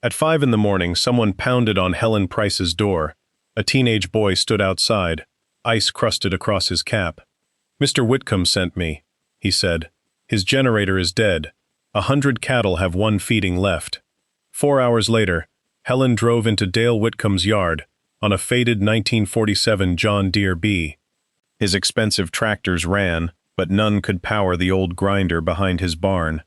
At 5 in the morning, someone pounded on Helen Price's door. A teenage boy stood outside, ice crusted across his cap. "Mr. Whitcomb sent me," he said. "His generator is dead. 100 cattle have one feeding left." 4 hours later, Helen drove into Dale Whitcomb's yard on a faded 1947 John Deere B. His expensive tractors ran, but none could power the old grinder behind his barn.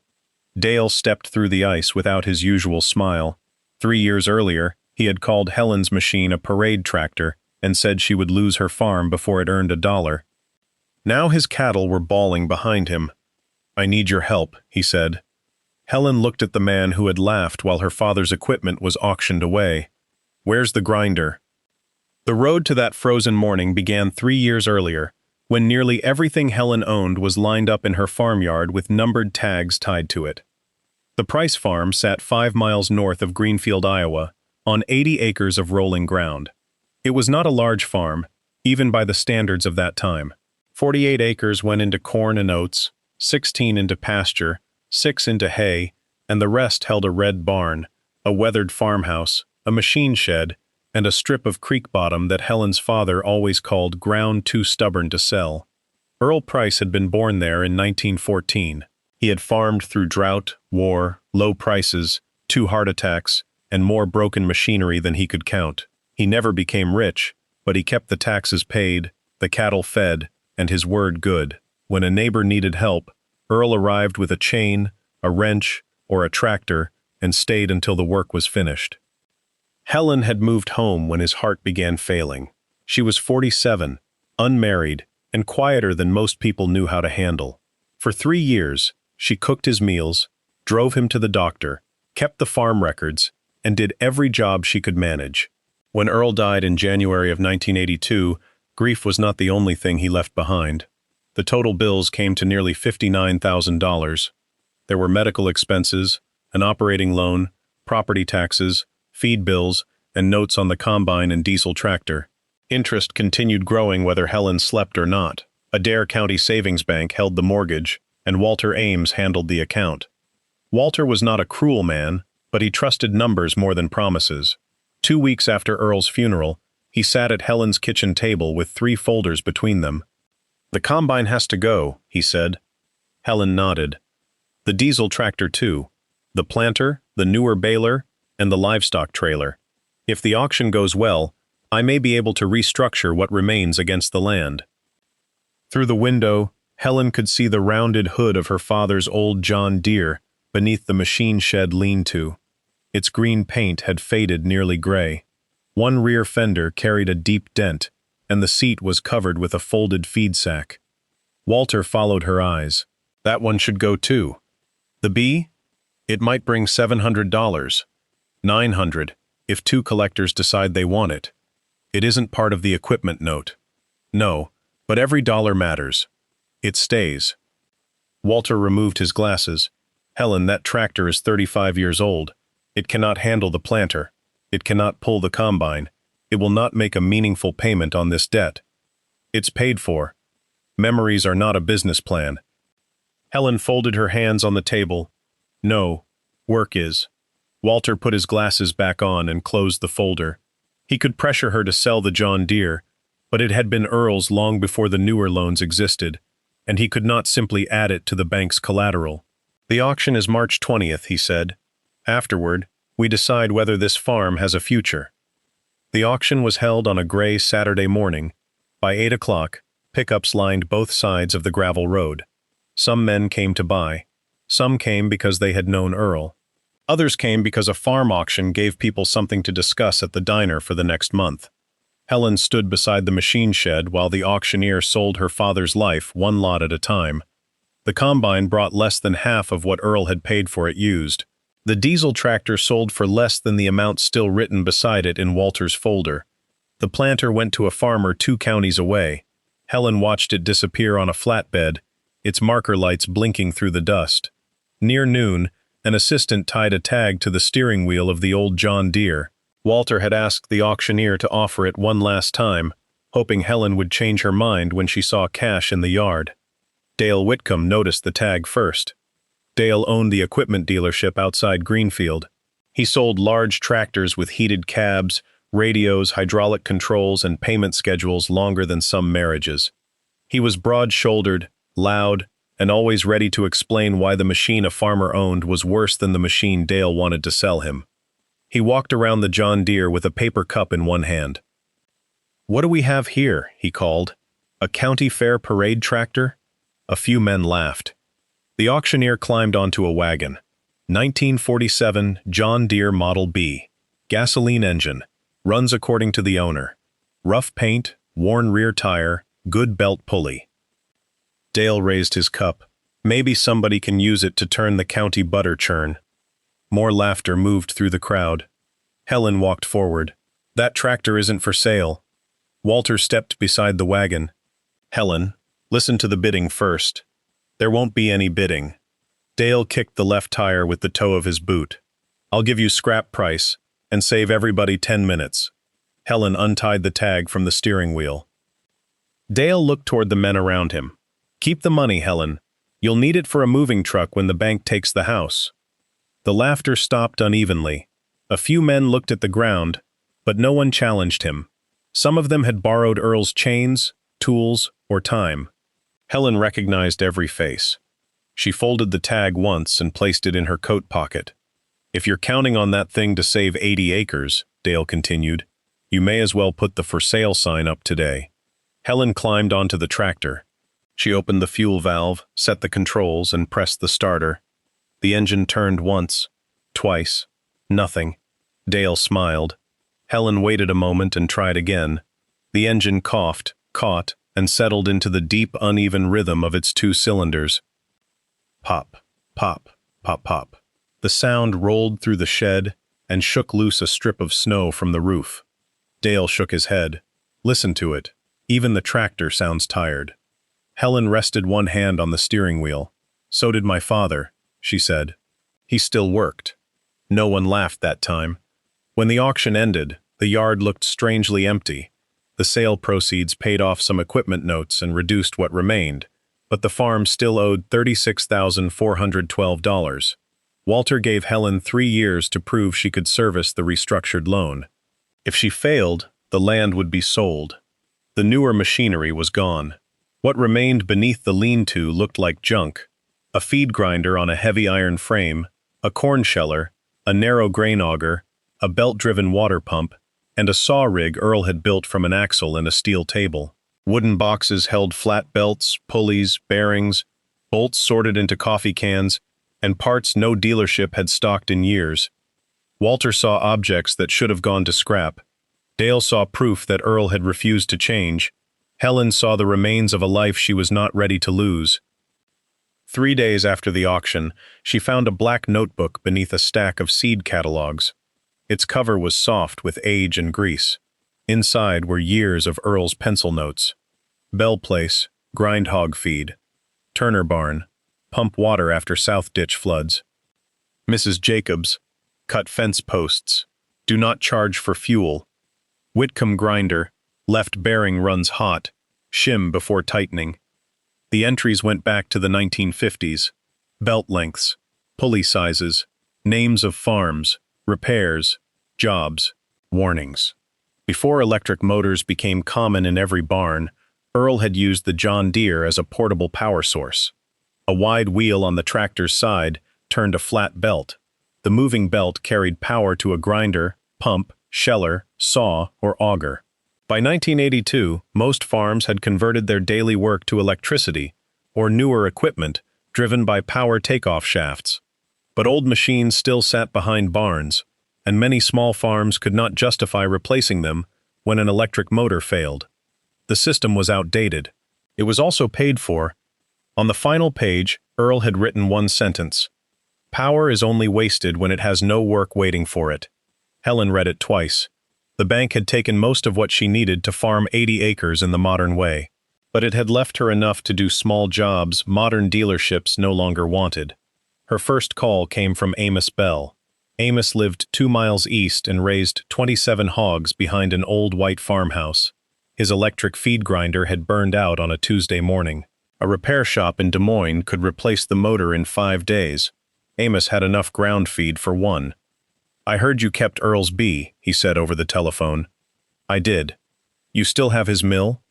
Dale stepped through the ice without his usual smile. 3 years earlier, he had called Helen's machine a parade tractor and said she would lose her farm before it earned $1. Now his cattle were bawling behind him. "I need your help," he said. Helen looked at the man who had laughed while her father's equipment was auctioned away. "Where's the grinder?" The road to that frozen morning began 3 years earlier, when nearly everything Helen owned was lined up in her farmyard with numbered tags tied to it. The Price farm sat 5 miles north of Greenfield, Iowa, on 80 acres of rolling ground. It was not a large farm, even by the standards of that time. 48 acres went into corn and oats, 16 into pasture, 6 into hay, and the rest held a red barn, a weathered farmhouse, a machine shed, and a strip of creek bottom that Helen's father always called ground too stubborn to sell. Earl Price had been born there in 1914. He had farmed through drought, war, low prices, 2 heart attacks, and more broken machinery than he could count. He never became rich, but he kept the taxes paid, the cattle fed, and his word good. When a neighbor needed help, Earl arrived with a chain, a wrench, or a tractor, and stayed until the work was finished. Helen had moved home when his heart began failing. She was 47, unmarried, and quieter than most people knew how to handle. For 3 years, she cooked his meals, drove him to the doctor, kept the farm records, and did every job she could manage. When Earl died in January of 1982, grief was not the only thing he left behind. The total bills came to nearly $59,000. There were medical expenses, an operating loan, property taxes, feed bills, and notes on the combine and diesel tractor. Interest continued growing whether Helen slept or not. A Dare County savings bank held the mortgage, and Walter Ames handled the account. Walter was not a cruel man, but he trusted numbers more than promises. 2 weeks after Earl's funeral, he sat at Helen's kitchen table with 3 folders between them. "The combine has to go," he said. Helen nodded. "The diesel tractor too. The planter, the newer baler, and the livestock trailer. If the auction goes well, I may be able to restructure what remains against the land." Through the window, Helen could see the rounded hood of her father's old John Deere beneath the machine shed lean-to. Its green paint had faded nearly gray. One rear fender carried a deep dent, and the seat was covered with a folded feed sack. Walter followed her eyes. "That one should go too." "The B? It might bring $700. $900, if 2 collectors decide they want it. It isn't part of the equipment note." "No, but every dollar matters. It stays." Walter removed his glasses. "Helen, that tractor is 35 years old. It cannot handle the planter. It cannot pull the combine. It will not make a meaningful payment on this debt. It's paid for. Memories are not a business plan." Helen folded her hands on the table. "No, work is." Walter put his glasses back on and closed the folder. He could pressure her to sell the John Deere, but it had been Earl's long before the newer loans existed, and he could not simply add it to the bank's collateral. "The auction is March 20th, he said. "Afterward, we decide whether this farm has a future." The auction was held on a gray Saturday morning. By 8 o'clock, pickups lined both sides of the gravel road. Some men came to buy. Some came because they had known Earl. Others came because a farm auction gave people something to discuss at the diner for the next month. Helen stood beside the machine shed while the auctioneer sold her father's life 1 lot at a time. The combine brought less than half of what Earl had paid for it used. The diesel tractor sold for less than the amount still written beside it in Walter's folder. The planter went to a farmer 2 counties away. Helen watched it disappear on a flatbed, its marker lights blinking through the dust. Near noon, an assistant tied a tag to the steering wheel of the old John Deere. Walter had asked the auctioneer to offer it one last time, hoping Helen would change her mind when she saw cash in the yard. Dale Whitcomb noticed the tag first. Dale owned the equipment dealership outside Greenfield. He sold large tractors with heated cabs, radios, hydraulic controls, and payment schedules longer than some marriages. He was broad-shouldered, loud, and always ready to explain why the machine a farmer owned was worse than the machine Dale wanted to sell him. He walked around the John Deere with a paper cup in one hand. "What do we have here?" he called. "A county fair parade tractor?" A few men laughed. The auctioneer climbed onto a wagon. 1947 John Deere Model B. Gasoline engine. Runs according to the owner. Rough paint, worn rear tire, good belt pulley. Dale raised his cup. "Maybe somebody can use it to turn the county butter churn." More laughter moved through the crowd. Helen walked forward. "That tractor isn't for sale." Walter stepped beside the wagon. "Helen, listen to the bidding first." "There won't be any bidding." Dale kicked the left tire with the toe of his boot. "I'll give you scrap price, and save everybody 10 minutes. Helen untied the tag from the steering wheel. Dale looked toward the men around him. "Keep the money, Helen. You'll need it for a moving truck when the bank takes the house." The laughter stopped unevenly. A few men looked at the ground, but no one challenged him. Some of them had borrowed Earl's chains, tools, or time. Helen recognized every face. She folded the tag once and placed it in her coat pocket. "If you're counting on that thing to save 80 acres, Dale continued, "you may as well put the for sale sign up today." Helen climbed onto the tractor. She opened the fuel valve, set the controls, and pressed the starter. The engine turned once, twice. Nothing. Dale smiled. Helen waited a moment and tried again. The engine coughed, caught, and settled into the deep, uneven rhythm of its 2 cylinders. Pop, pop, pop, pop. The sound rolled through the shed and shook loose a strip of snow from the roof. Dale shook his head. "Listen to it. Even the tractor sounds tired." Helen rested one hand on the steering wheel. "So did my father," she said. "He still worked." No one laughed that time. When the auction ended, the yard looked strangely empty. The sale proceeds paid off some equipment notes and reduced what remained, but the farm still owed $36,412. Walter gave Helen 3 years to prove she could service the restructured loan. If she failed, the land would be sold. The newer machinery was gone. What remained beneath the lean-to looked like junk: a feed grinder on a heavy iron frame, a corn sheller, a narrow grain auger, a belt-driven water pump, and a saw rig Earl had built from an axle and a steel table. Wooden boxes held flat belts, pulleys, bearings, bolts sorted into coffee cans, and parts no dealership had stocked in years. Walter saw objects that should have gone to scrap. Dale saw proof that Earl had refused to change. Helen saw the remains of a life she was not ready to lose. 3 days after the auction, she found a black notebook beneath a stack of seed catalogs. Its cover was soft with age and grease. Inside were years of Earl's pencil notes. Bell Place, grind hog feed. Turner Barn, pump water after South Ditch floods. Mrs. Jacobs, cut fence posts. Do not charge for fuel. Whitcomb grinder, left bearing runs hot. Shim before tightening. The entries went back to the 1950s. Belt lengths, pulley sizes, names of farms, repairs, jobs, warnings. Before electric motors became common in every barn, Earl had used the John Deere as a portable power source. A wide wheel on the tractor's side turned a flat belt. The moving belt carried power to a grinder, pump, sheller, saw, or auger. By 1982, most farms had converted their daily work to electricity, or newer equipment, driven by power takeoff shafts. But old machines still sat behind barns, and many small farms could not justify replacing them when an electric motor failed. The system was outdated. It was also paid for. On the final page, Earl had written one sentence: "Power is only wasted when it has no work waiting for it." Helen read it twice. The bank had taken most of what she needed to farm 80 acres in the modern way, but it had left her enough to do small jobs modern dealerships no longer wanted. Her first call came from Amos Bell. Amos lived 2 miles east and raised 27 hogs behind an old white farmhouse. His electric feed grinder had burned out on a Tuesday morning. A repair shop in Des Moines could replace the motor in 5 days. Amos had enough ground feed for one. I heard you kept Earl's bee, he said over the telephone. I did. You still have his mill?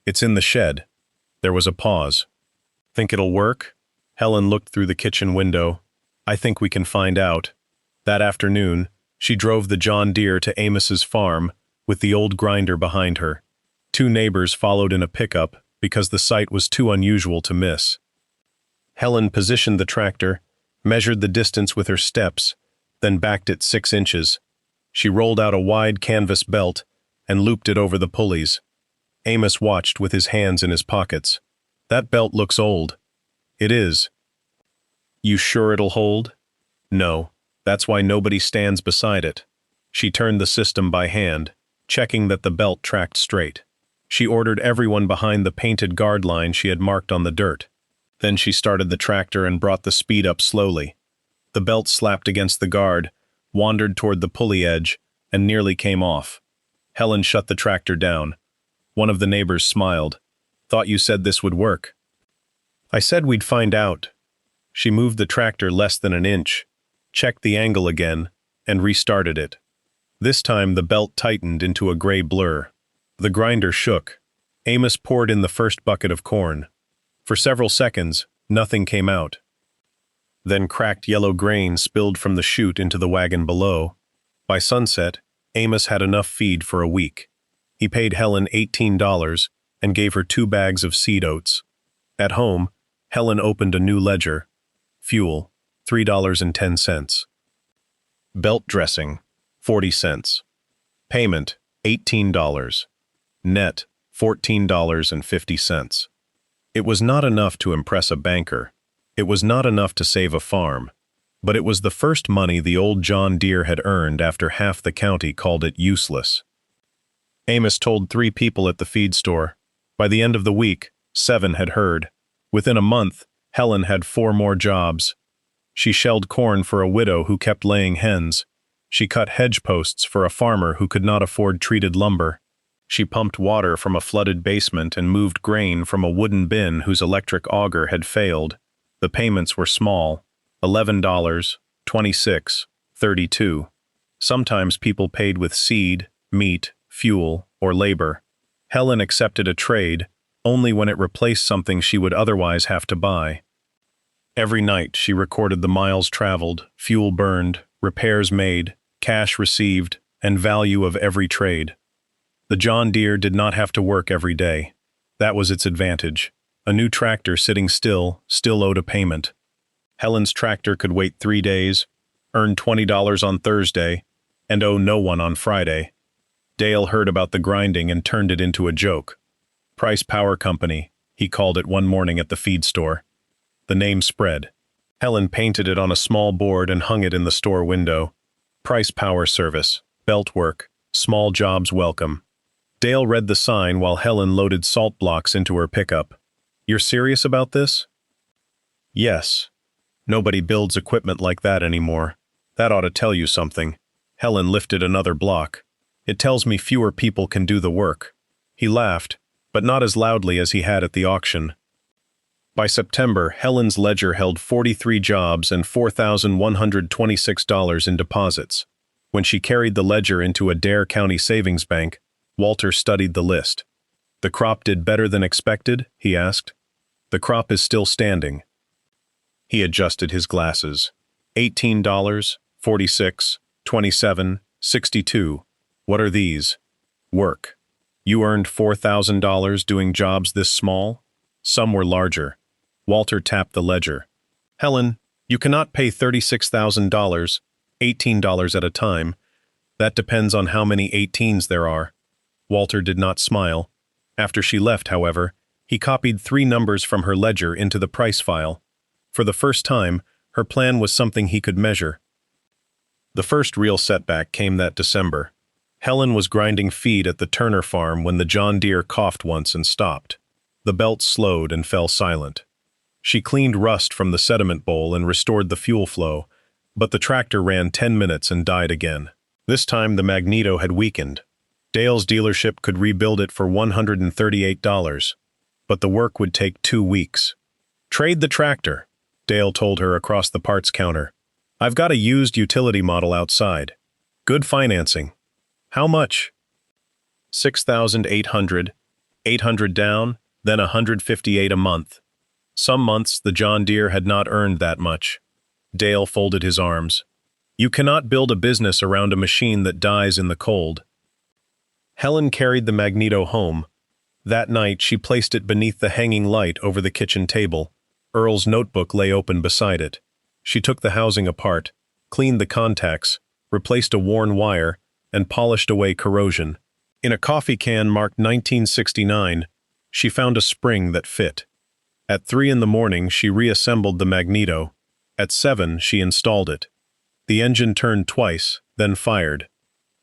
It's in the shed. There was a pause. Think it'll work? Helen looked through the kitchen window. I think we can find out. That afternoon, she drove the John Deere to Amos's farm, with the old grinder behind her. 2 neighbors followed in a pickup because the sight was too unusual to miss. Helen positioned the tractor, measured the distance with her steps, then backed it 6 inches. She rolled out a wide canvas belt and looped it over the pulleys. Amos watched with his hands in his pockets. That belt looks old. It is. You sure it'll hold? No. That's why nobody stands beside it. She turned the system by hand, checking that the belt tracked straight. She ordered everyone behind the painted guard line she had marked on the dirt. Then she started the tractor and brought the speed up slowly. The belt slapped against the guard, wandered toward the pulley edge, and nearly came off. Helen shut the tractor down. One of the neighbors smiled. Thought you said this would work. I said we'd find out. She moved the tractor less than an inch, checked the angle again, and restarted it. This time the belt tightened into a gray blur. The grinder shook. Amos poured in the first bucket of corn. For several seconds, nothing came out. Then cracked yellow grain spilled from the chute into the wagon below. By sunset, Amos had enough feed for a week. He paid Helen $18 and gave her 2 bags of seed oats. At home, Helen opened a new ledger. Fuel, $3.10. Belt dressing, 40 cents. Payment, $18. Net, $14.50. It was not enough to impress a banker. It was not enough to save a farm. But it was the first money the old John Deere had earned after half the county called it useless. Amos told 3 people at the feed store. By the end of the week, 7 had heard. Within a month, Helen had 4 more jobs. She shelled corn for a widow who kept laying hens. She cut hedge posts for a farmer who could not afford treated lumber. She pumped water from a flooded basement and moved grain from a wooden bin whose electric auger had failed. The payments were small. $11, $26, $32. Sometimes people paid with seed, meat, fuel, or labor. Helen accepted a trade only when it replaced something she would otherwise have to buy. Every night she recorded the miles traveled, fuel burned, repairs made, cash received, and value of every trade. The John Deere did not have to work every day. That was its advantage. A new tractor sitting still owed a payment. Helen's tractor could wait 3 days, earn $20 on Thursday, and owe no one on Friday. Dale heard about the grinding and turned it into a joke. Price Power Company, he called it one morning at the feed store. The name spread. Helen painted it on a small board and hung it in the store window. Price Power Service, belt work, small jobs welcome. Dale read the sign while Helen loaded salt blocks into her pickup. You're serious about this? Yes. Nobody builds equipment like that anymore. That ought to tell you something. Helen lifted another block. It tells me fewer people can do the work. He laughed, but not as loudly as he had at the auction. By September, Helen's ledger held 43 jobs and $4,126 in deposits. When she carried the ledger into a Dare County savings bank, Walter studied the list. The crop did better than expected? He asked. The crop is still standing. He adjusted his glasses. $18, $46, $27, $62. What are these? Work. You earned $4,000 doing jobs this small? Some were larger. Walter tapped the ledger. Helen, you cannot pay $36,000, $18 at a time. That depends on how many 18s there are. Walter did not smile. After she left, however, he copied 3 numbers from her ledger into the price file. For the first time, her plan was something he could measure. The first real setback came that December. Helen was grinding feed at the Turner farm when the John Deere coughed once and stopped. The belt slowed and fell silent. She cleaned rust from the sediment bowl and restored the fuel flow, but the tractor ran 10 minutes and died again. This time the magneto had weakened. Dale's dealership could rebuild it for $138, but the work would take 2 weeks. Trade the tractor, Dale told her across the parts counter. I've got a used utility model outside. Good financing. How much? 6,800, 800 down, then 158 a month. Some months the John Deere had not earned that much. Dale folded his arms. You cannot build a business around a machine that dies in the cold. Helen carried the magneto home. That night she placed it beneath the hanging light over the kitchen table. Earl's notebook lay open beside it. She took the housing apart, cleaned the contacts, replaced a worn wire, and polished away corrosion. In a coffee can marked 1969, she found a spring that fit. At 3 in the morning she reassembled the magneto. At 7 she installed it. The engine turned twice, then fired.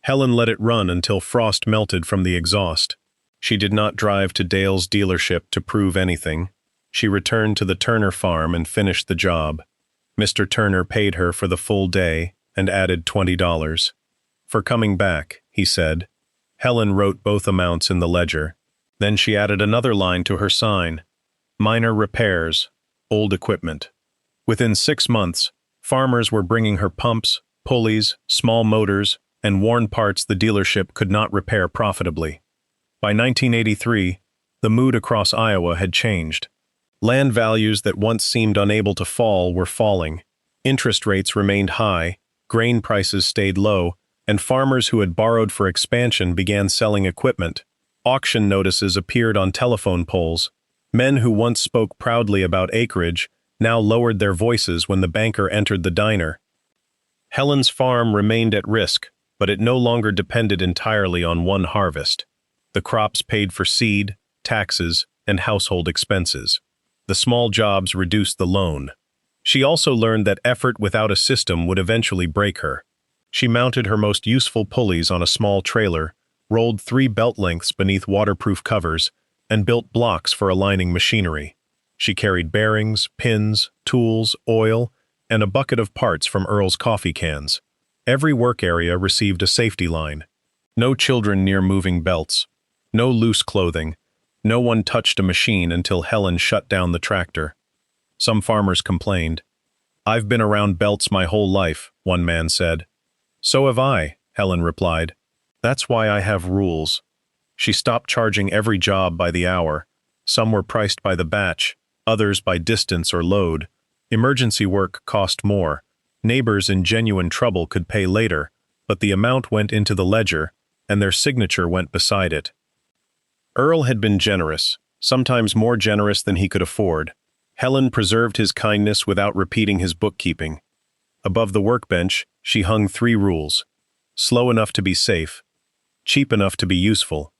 Helen let it run until frost melted from the exhaust. She did not drive to Dale's dealership to prove anything. She returned to the Turner farm and finished the job. Mr. Turner paid her for the full day and added $20. For coming back, he said. Helen wrote both amounts in the ledger. Then she added another line to her sign. Minor repairs, old equipment. Within 6 months, farmers were bringing her pumps, pulleys, small motors, and worn parts the dealership could not repair profitably. By 1983, the mood across Iowa had changed. Land values that once seemed unable to fall were falling. Interest rates remained high, grain prices stayed low, and farmers who had borrowed for expansion began selling equipment. Auction notices appeared on telephone poles. Men who once spoke proudly about acreage now lowered their voices when the banker entered the diner. Helen's farm remained at risk, but it no longer depended entirely on one harvest. The crops paid for seed, taxes, and household expenses. The small jobs reduced the loan. She also learned that effort without a system would eventually break her. She mounted her most useful pulleys on a small trailer, rolled 3 belt lengths beneath waterproof covers, and built blocks for aligning machinery. She carried bearings, pins, tools, oil, and a bucket of parts from Earl's coffee cans. Every work area received a safety line. No children near moving belts. No loose clothing. No one touched a machine until Helen shut down the tractor. Some farmers complained. I've been around belts my whole life, one man said. So have I, Helen replied. That's why I have rules. She stopped charging every job by the hour. Some were priced by the batch, others by distance or load. Emergency work cost more. Neighbors in genuine trouble could pay later, but the amount went into the ledger, and their signature went beside it. Earl had been generous, sometimes more generous than he could afford. Helen preserved his kindness without repeating his bookkeeping. Above the workbench, she hung 3 rules. Slow enough to be safe, cheap enough to be useful,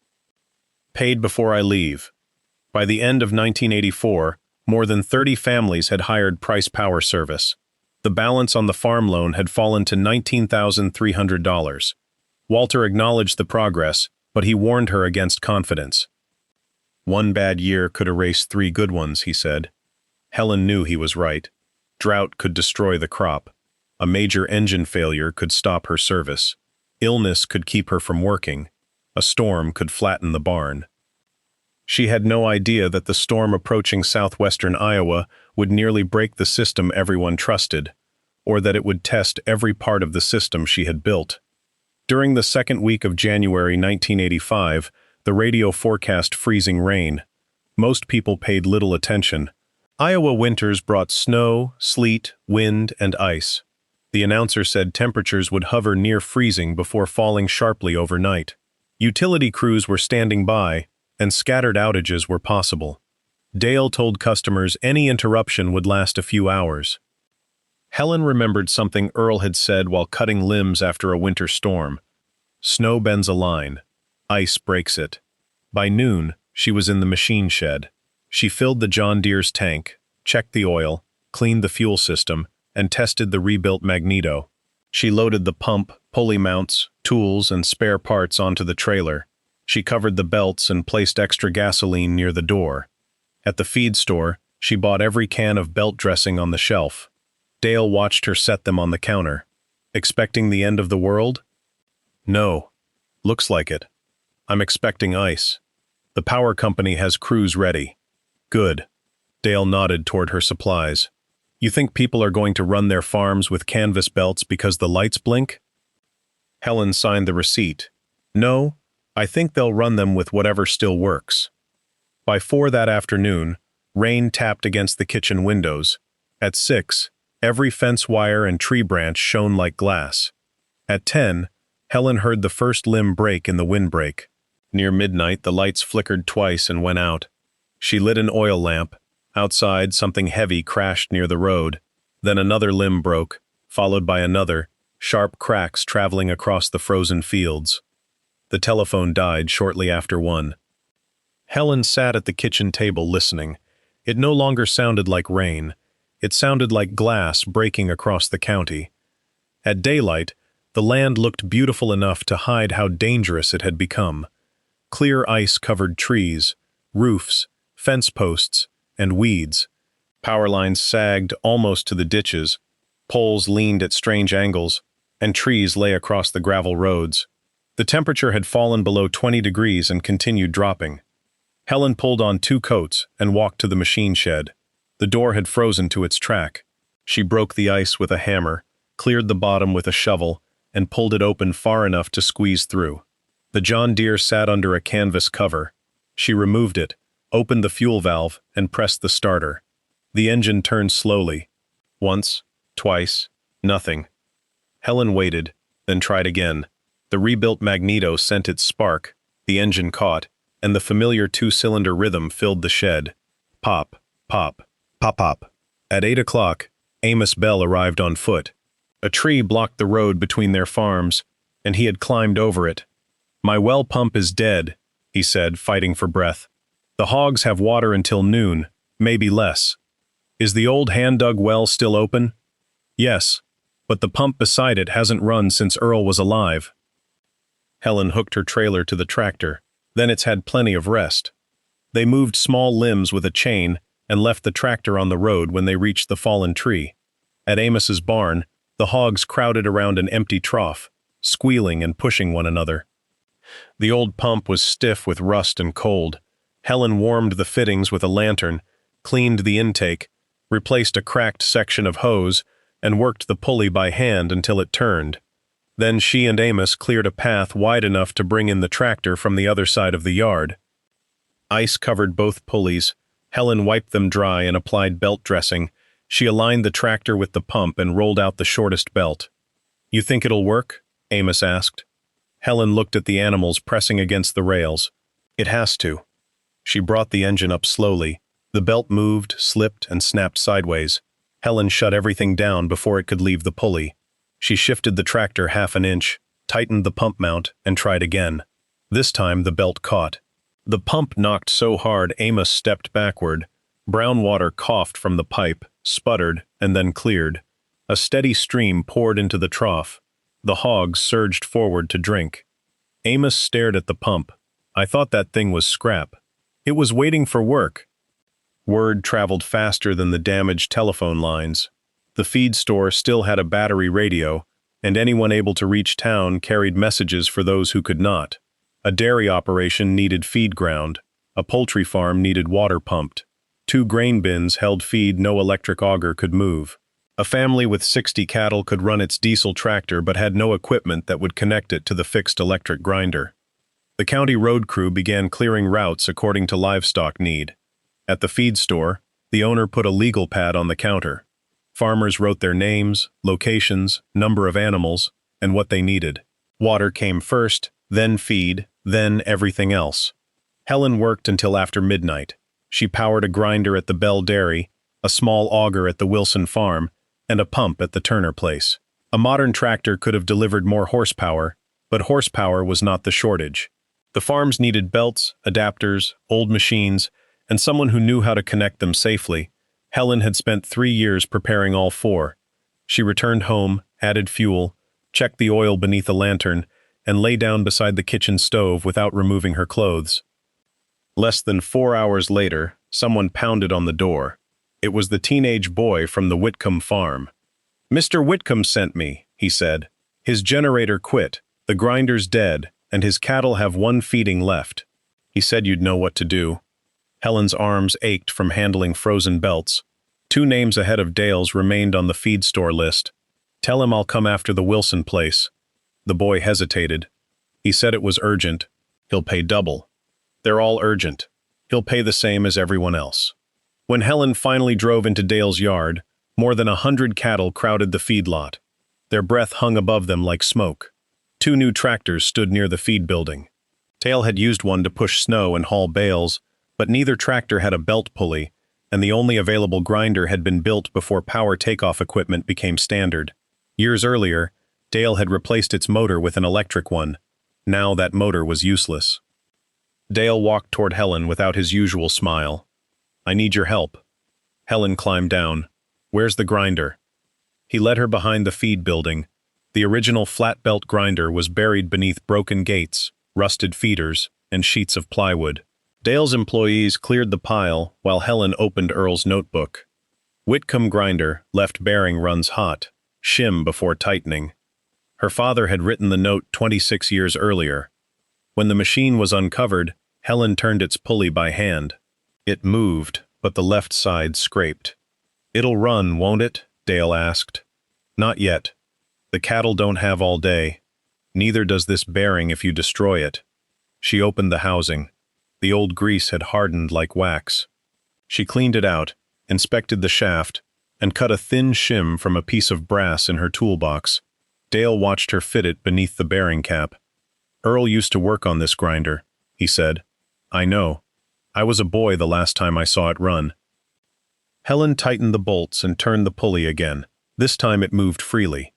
paid before I leave. By the end of 1984, more than 30 families had hired Price Power Service. The balance on the farm loan had fallen to $19,300. Walter acknowledged the progress, but he warned her against confidence. One bad year could erase 3 good ones, he said. Helen knew he was right. Drought could destroy the crop. A major engine failure could stop her service. Illness could keep her from working. A storm could flatten the barn. She had no idea that the storm approaching southwestern Iowa would nearly break the system everyone trusted, or that it would test every part of the system she had built. During the second week of January 1985, the radio forecast freezing rain. Most people paid little attention. Iowa winters brought snow, sleet, wind, and ice. The announcer said temperatures would hover near freezing before falling sharply overnight. Utility crews were standing by, and scattered outages were possible. Dale told customers any interruption would last a few hours. Helen remembered something Earl had said while cutting limbs after a winter storm. Snow bends a line. Ice breaks it. By noon, she was in the machine shed. She filled the John Deere's tank, checked the oil, cleaned the fuel system, and tested the rebuilt magneto. She loaded the pump, pulley mounts, tools, and spare parts onto the trailer. She covered the belts and placed extra gasoline near the door. At the feed store, she bought every can of belt dressing on the shelf. Dale watched her set them on the counter. Expecting the end of the world? No. Looks like it. I'm expecting ice. The power company has crews ready. Good. Dale nodded toward her supplies. You think people are going to run their farms with canvas belts because the lights blink? Helen signed the receipt. No, I think they'll run them with whatever still works. By 4 that afternoon, rain tapped against the kitchen windows. At 6, every fence wire and tree branch shone like glass. At 10, Helen heard the first limb break in the windbreak. Near midnight, the lights flickered twice and went out. She lit an oil lamp. Outside, something heavy crashed near the road. Then another limb broke, followed by another, sharp cracks traveling across the frozen fields. The telephone died shortly after 1. Helen sat at the kitchen table listening. It no longer sounded like rain. It sounded like glass breaking across the county. At daylight, the land looked beautiful enough to hide how dangerous it had become. Clear ice-covered trees, roofs, fence posts, and weeds. Power lines sagged almost to the ditches, poles leaned at strange angles, and trees lay across the gravel roads. The temperature had fallen below 20 degrees and continued dropping. Helen pulled on 2 coats and walked to the machine shed. The door had frozen to its track. She broke the ice with a hammer, cleared the bottom with a shovel, and pulled it open far enough to squeeze through. The John Deere sat under a canvas cover. She removed it, opened the fuel valve, and pressed the starter. The engine turned slowly. Once, twice, nothing. Helen waited, then tried again. The rebuilt magneto sent its spark, the engine caught, and the familiar 2-cylinder rhythm filled the shed. Pop, pop, pop, pop. At 8 o'clock, Amos Bell arrived on foot. A tree blocked the road between their farms, and he had climbed over it. "My well pump is dead," he said, fighting for breath. "The hogs have water until noon, maybe less. Is the old hand-dug well still open?" "Yes, but the pump beside it hasn't run since Earl was alive." Helen hooked her trailer to the tractor. Then it's had plenty of rest. They moved small limbs with a chain and left the tractor on the road when they reached the fallen tree. At Amos's barn, the hogs crowded around an empty trough, squealing and pushing one another. The old pump was stiff with rust and cold. Helen warmed the fittings with a lantern, cleaned the intake, replaced a cracked section of hose, and worked the pulley by hand until it turned. Then she and Amos cleared a path wide enough to bring in the tractor from the other side of the yard. Ice covered both pulleys. Helen wiped them dry and applied belt dressing. She aligned the tractor with the pump and rolled out the shortest belt. "You think it'll work?" Amos asked. Helen looked at the animals pressing against the rails. "It has to." She brought the engine up slowly. The belt moved, slipped, and snapped sideways. Helen shut everything down before it could leave the pulley. She shifted the tractor half an inch, tightened the pump mount, and tried again. This time the belt caught. The pump knocked so hard Amos stepped backward. Brown water coughed from the pipe, sputtered, and then cleared. A steady stream poured into the trough. The hogs surged forward to drink. Amos stared at the pump. "I thought that thing was scrap. It was waiting for work." Word traveled faster than the damaged telephone lines. The feed store still had a battery radio, and anyone able to reach town carried messages for those who could not. A dairy operation needed feed ground. A poultry farm needed water pumped. 2 grain bins held feed no electric auger could move. A family with 60 cattle could run its diesel tractor but had no equipment that would connect it to the fixed electric grinder. The county road crew began clearing routes according to livestock need. At the feed store, the owner put a legal pad on the counter. Farmers wrote their names, locations, number of animals, and what they needed. Water came first, then feed, then everything else. Helen worked until after midnight. She powered a grinder at the Bell Dairy, a small auger at the Wilson Farm, and a pump at the Turner place. A modern tractor could have delivered more horsepower, but horsepower was not the shortage. The farms needed belts, adapters, old machines, and someone who knew how to connect them safely. Helen had spent 3 years preparing all 4. She returned home, added fuel, checked the oil beneath a lantern, and lay down beside the kitchen stove without removing her clothes. Less than 4 hours later, someone pounded on the door. It was the teenage boy from the Whitcomb farm. "Mr. Whitcomb sent me," he said. "His generator quit, the grinder's dead, and his cattle have 1 feeding left. He said you'd know what to do." Helen's arms ached from handling frozen belts. 2 names ahead of Dale's remained on the feed store list. "Tell him I'll come after the Wilson place." The boy hesitated. He said it was urgent. He'll pay double. They're all urgent. He'll pay the same as everyone else. When Helen finally drove into Dale's yard, more than 100 cattle crowded the feedlot. Their breath hung above them like smoke. 2 new tractors stood near the feed building. Dale had used one to push snow and haul bales, but neither tractor had a belt pulley, and the only available grinder had been built before power takeoff equipment became standard. Years earlier, Dale had replaced its motor with an electric one. Now that motor was useless. Dale walked toward Helen without his usual smile. "I need your help." Helen climbed down. "Where's the grinder?" He led her behind the feed building. The original flat-belt grinder was buried beneath broken gates, rusted feeders, and sheets of plywood. Dale's employees cleared the pile while Helen opened Earl's notebook. Whitcomb grinder, left bearing runs hot, shim before tightening. Her father had written the note 26 years earlier. When the machine was uncovered, Helen turned its pulley by hand. It moved, but the left side scraped. "It'll run, won't it?" Dale asked. "Not yet. The cattle don't have all day. Neither does this bearing if you destroy it." She opened the housing. The old grease had hardened like wax. She cleaned it out, inspected the shaft, and cut a thin shim from a piece of brass in her toolbox. Dale watched her fit it beneath the bearing cap. "Earl used to work on this grinder," he said. "I know. I was a boy the last time I saw it run." Helen tightened the bolts and turned the pulley again. This time it moved freely.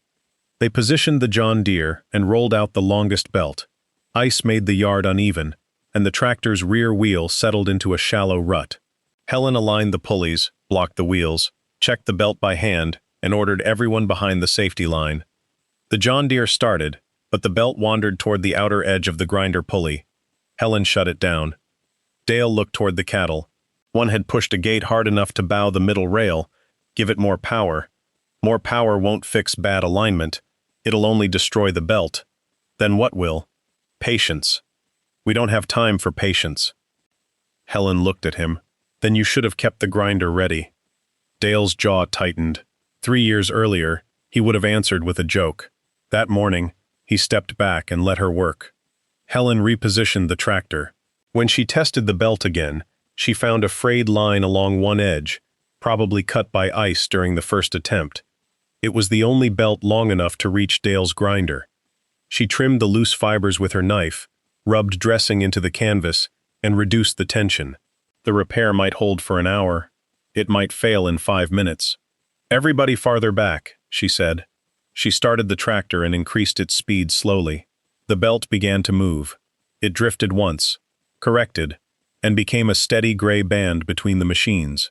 They positioned the John Deere and rolled out the longest belt. Ice made the yard uneven, and the tractor's rear wheel settled into a shallow rut. Helen aligned the pulleys, blocked the wheels, checked the belt by hand, and ordered everyone behind the safety line. The John Deere started, but the belt wandered toward the outer edge of the grinder pulley. Helen shut it down. Dale looked toward the cattle. One had pushed a gate hard enough to bow the middle rail. Give it more power. More power won't fix bad alignment. It'll only destroy the belt. Then what will? Patience. We don't have time for patience. Helen looked at him. Then you should have kept the grinder ready. Dale's jaw tightened. 3 years earlier, he would have answered with a joke. That morning, he stepped back and let her work. Helen repositioned the tractor. When she tested the belt again, she found a frayed line along one edge, probably cut by ice during the first attempt. It was the only belt long enough to reach Dale's grinder. She trimmed the loose fibers with her knife, rubbed dressing into the canvas, and reduced the tension. The repair might hold for an hour. It might fail in 5 minutes. "Everybody farther back," she said. She started the tractor and increased its speed slowly. The belt began to move. It drifted once, corrected, and became a steady gray band between the machines.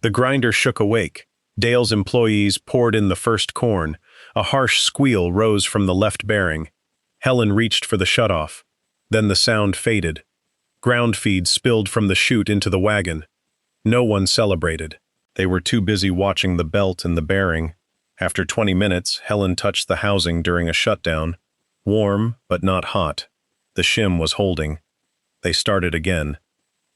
The grinder shook awake. Dale's employees poured in the first corn. A harsh squeal rose from the left bearing. Helen reached for the shutoff. Then the sound faded. Ground feed spilled from the chute into the wagon. No one celebrated. They were too busy watching the belt and the bearing. After 20 minutes, Helen touched the housing during a shutdown. Warm, but not hot. The shim was holding. They started again.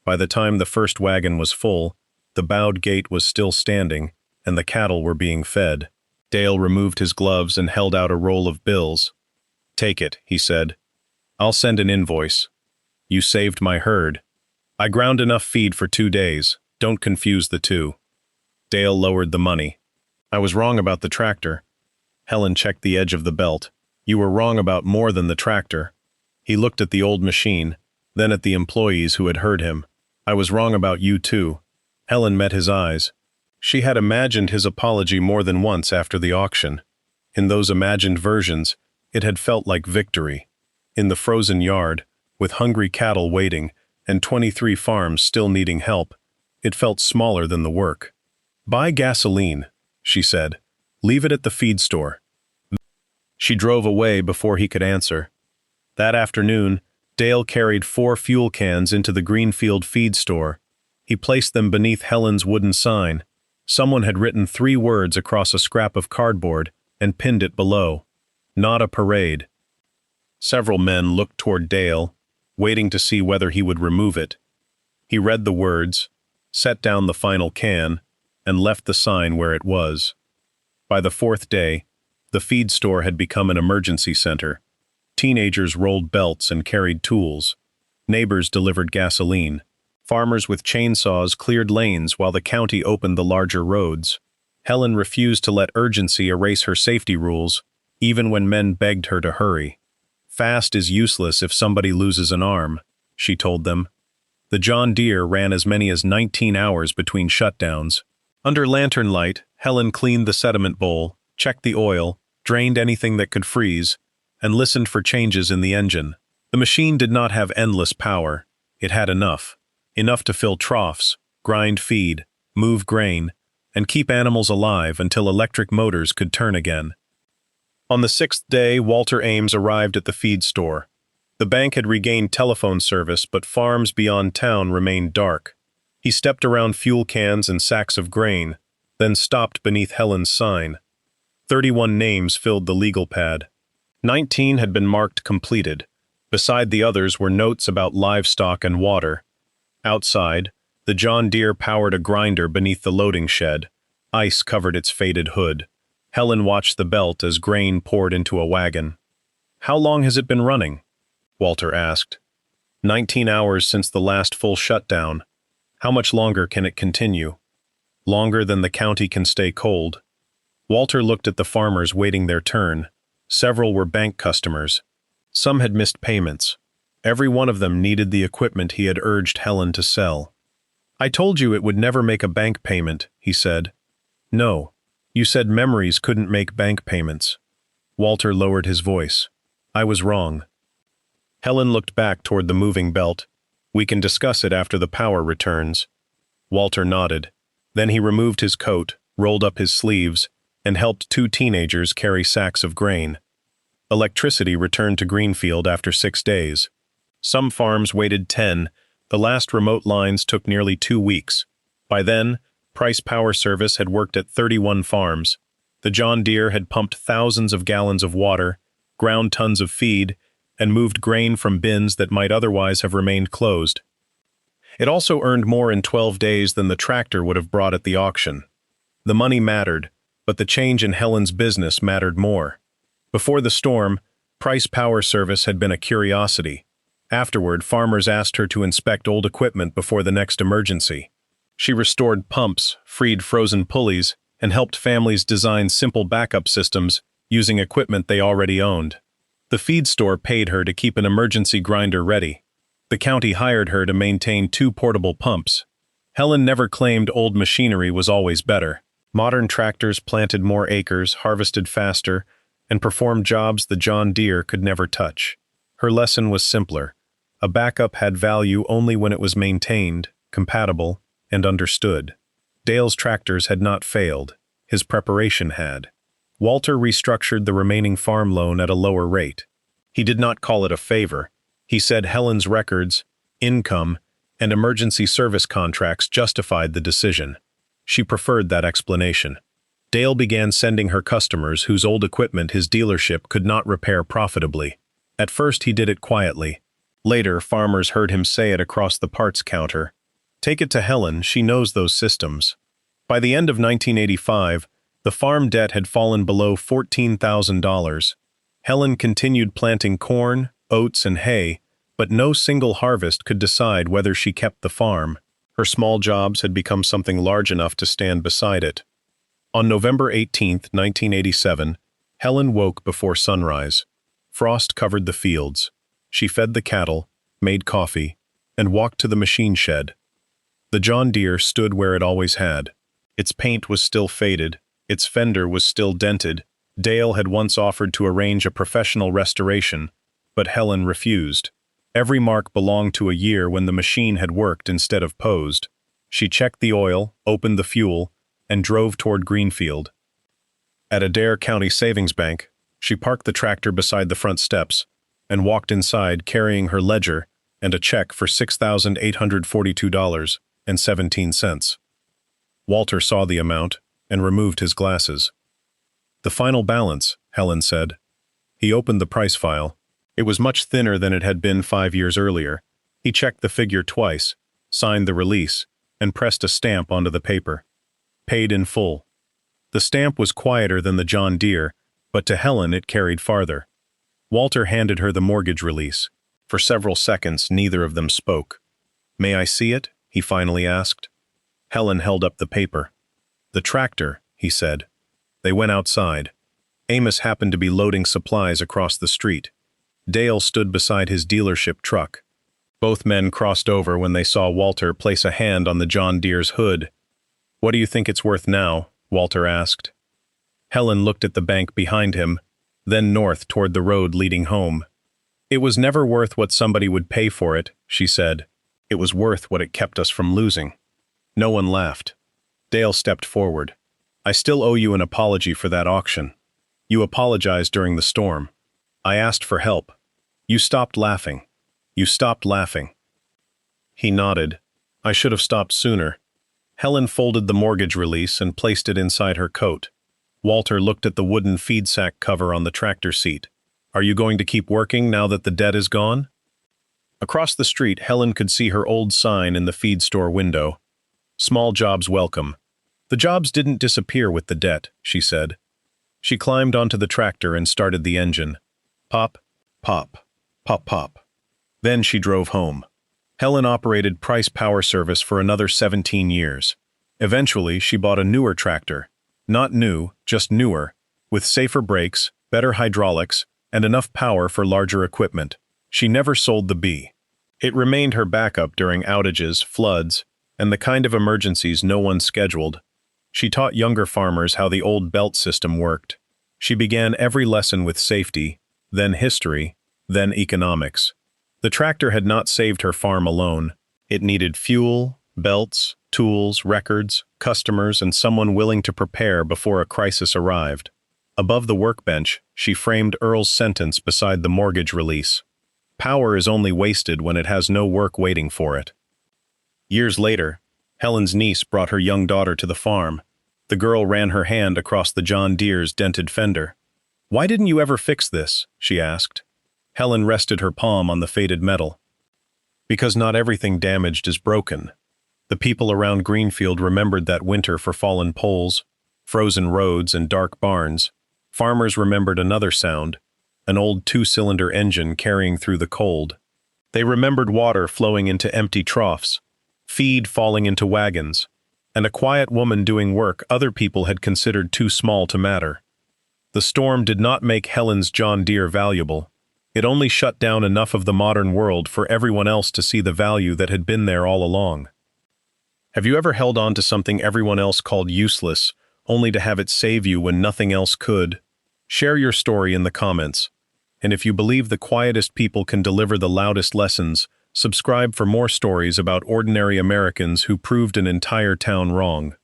By the time the first wagon was full, the bowed gate was still standing, and the cattle were being fed. Dale removed his gloves and held out a roll of bills. "Take it," he said. "I'll send an invoice. You saved my herd. I ground enough feed for 2 days. Don't confuse the two." Dale lowered the money. "I was wrong about the tractor." Helen checked the edge of the belt. "You were wrong about more than the tractor." He looked at the old machine, then at the employees who had heard him. "I was wrong about you too." Helen met his eyes. She had imagined his apology more than once after the auction. In those imagined versions, it had felt like victory. In the frozen yard, with hungry cattle waiting and 23 farms still needing help, it felt smaller than the work. "Buy gasoline," she said. "Leave it at the feed store." She drove away before he could answer. That afternoon, Dale carried 4 fuel cans into the Greenfield feed store. He placed them beneath Helen's wooden sign. Someone had written 3 words across a scrap of cardboard and pinned it below. "Not a parade." Several men looked toward Dale, waiting to see whether he would remove it. He read the words, set down the final can, and left the sign where it was. By the 4th day, The feed store had become an emergency center. Teenagers rolled belts and carried tools. Neighbors delivered gasoline. Farmers with chainsaws cleared lanes while the county opened the larger roads. Helen refused to let urgency erase her safety rules, even when men begged her to hurry. Fast is useless if somebody loses an arm, she told them. The John Deere ran as many as 19 hours between shutdowns. Under lantern light, Helen cleaned the sediment bowl, checked the oil, drained anything that could freeze, and listened for changes in the engine. The machine did not have endless power. It had enough. Enough to fill troughs, grind feed, move grain, and keep animals alive until electric motors could turn again. On the 6th day, Walter Ames arrived at the feed store. The bank had regained telephone service, but farms beyond town remained dark. He stepped around fuel cans and sacks of grain, then stopped beneath Helen's sign. 31 names filled the legal pad. 19 had been marked completed. Beside the others were notes about livestock and water. Outside, the John Deere powered a grinder beneath the loading shed. Ice covered its faded hood. Helen watched the belt as grain poured into a wagon. "How long has it been running?" Walter asked. 19 hours since the last full shutdown. How much longer can it continue? Longer than the county can stay cold. Walter looked at the farmers waiting their turn. Several were bank customers. Some had missed payments. Every one of them needed the equipment he had urged Helen to sell. "I told you it would never make a bank payment," he said. "No, you said memories couldn't make bank payments." Walter lowered his voice. "I was wrong." Helen looked back toward the moving belt. "We can discuss it after the power returns." Walter nodded. Then he removed his coat, rolled up his sleeves, and helped 2 teenagers carry sacks of grain. Electricity returned to Greenfield after 6 days. Some farms waited 10. The last remote lines took nearly 2 weeks. By then, Price Power Service had worked at 31 farms. The John Deere had pumped thousands of gallons of water, ground tons of feed, and moved grain from bins that might otherwise have remained closed. It also earned more in 12 days than the tractor would have brought at the auction. The money mattered, but the change in Helen's business mattered more. Before the storm, Price Power Service had been a curiosity. Afterward, farmers asked her to inspect old equipment before the next emergency. She restored pumps, freed frozen pulleys, and helped families design simple backup systems using equipment they already owned. The feed store paid her to keep an emergency grinder ready. The county hired her to maintain 2 portable pumps. Helen never claimed old machinery was always better. Modern tractors planted more acres, harvested faster, and performed jobs the John Deere could never touch. Her lesson was simpler. A backup had value only when it was maintained, compatible, and understood. Dale's tractors had not failed. His preparation had. Walter restructured the remaining farm loan at a lower rate. He did not call it a favor. He said Helen's records, income, and emergency service contracts justified the decision. She preferred that explanation. Dale began sending her customers whose old equipment his dealership could not repair profitably. At first he did it quietly. Later, farmers heard him say it across the parts counter. "Take it to Helen, she knows those systems." By the end of 1985, the farm debt had fallen below $14,000. Helen continued planting corn, oats, and hay, but no single harvest could decide whether she kept the farm. Her small jobs had become something large enough to stand beside it. On November 18, 1987, Helen woke before sunrise. Frost covered the fields. She fed the cattle, made coffee, and walked to the machine shed. The John Deere stood where it always had. Its paint was still faded, its fender was still dented. Dale had once offered to arrange a professional restoration, but Helen refused. Every mark belonged to a year when the machine had worked instead of posed. She checked the oil, opened the fuel, and drove toward Greenfield. At Adair County Savings Bank, she parked the tractor beside the front steps and walked inside carrying her ledger and a check for $6,842.17. Walter saw the amount and removed his glasses. "The final balance," Helen said. He opened the price file. It was much thinner than it had been 5 years earlier. He checked the figure twice, signed the release, and pressed a stamp onto the paper. Paid in full. The stamp was quieter than the John Deere, But to Helen it carried farther. Walter handed her the mortgage release. For several seconds neither of them spoke. "May I see it?" he finally asked. Helen held up the paper. "The tractor," he said. They went outside. Amos happened to be loading supplies across the street. Dale stood beside his dealership truck. Both men crossed over when they saw Walter place a hand on the John Deere's hood. "What do you think it's worth now?" Walter asked. Helen looked at the bank behind him, then north toward the road leading home. "It was never worth what somebody would pay for it," she said. "It was worth what it kept us from losing." No one laughed. Dale stepped forward. "I still owe you an apology for that auction. You apologized during the storm. I asked for help. You stopped laughing. You stopped laughing." He nodded. "I should have stopped sooner." Helen folded the mortgage release and placed it inside her coat. Walter looked at the wooden feed sack cover on the tractor seat. "Are you going to keep working now that the debt is gone?" Across the street, Helen could see her old sign in the feed store window. "Small jobs welcome." The jobs didn't disappear with the debt, she said. She climbed onto the tractor and started the engine. Pop, pop, pop, pop. Then she drove home. Helen operated Price Power Service for another 17 years. Eventually, she bought a newer tractor. Not new, just newer, with safer brakes, better hydraulics, and enough power for larger equipment. She never sold the B. It remained her backup during outages, floods, and the kind of emergencies no one scheduled. She taught younger farmers how the old belt system worked. She began every lesson with safety, then history, then economics. The tractor had not saved her farm alone. It needed fuel, belts, tools, records, customers, and someone willing to prepare before a crisis arrived. Above the workbench, she framed Earl's sentence beside the mortgage release. "Power is only wasted when it has no work waiting for it." Years later, Helen's niece brought her young daughter to the farm. The girl ran her hand across the John Deere's dented fender. "Why didn't you ever fix this?" she asked. Helen rested her palm on the faded metal. "Because not everything damaged is broken." The people around Greenfield remembered that winter for fallen poles, frozen roads, and dark barns. Farmers remembered another sound, an old two-cylinder engine carrying through the cold. They remembered water flowing into empty troughs, feed falling into wagons, and a quiet woman doing work other people had considered too small to matter. The storm did not make Helen's John Deere valuable. It only shut down enough of the modern world for everyone else to see the value that had been there all along. Have you ever held on to something everyone else called useless, only to have it save you when nothing else could? Share your story in the comments. And if you believe the quietest people can deliver the loudest lessons, subscribe for more stories about ordinary Americans who proved an entire town wrong.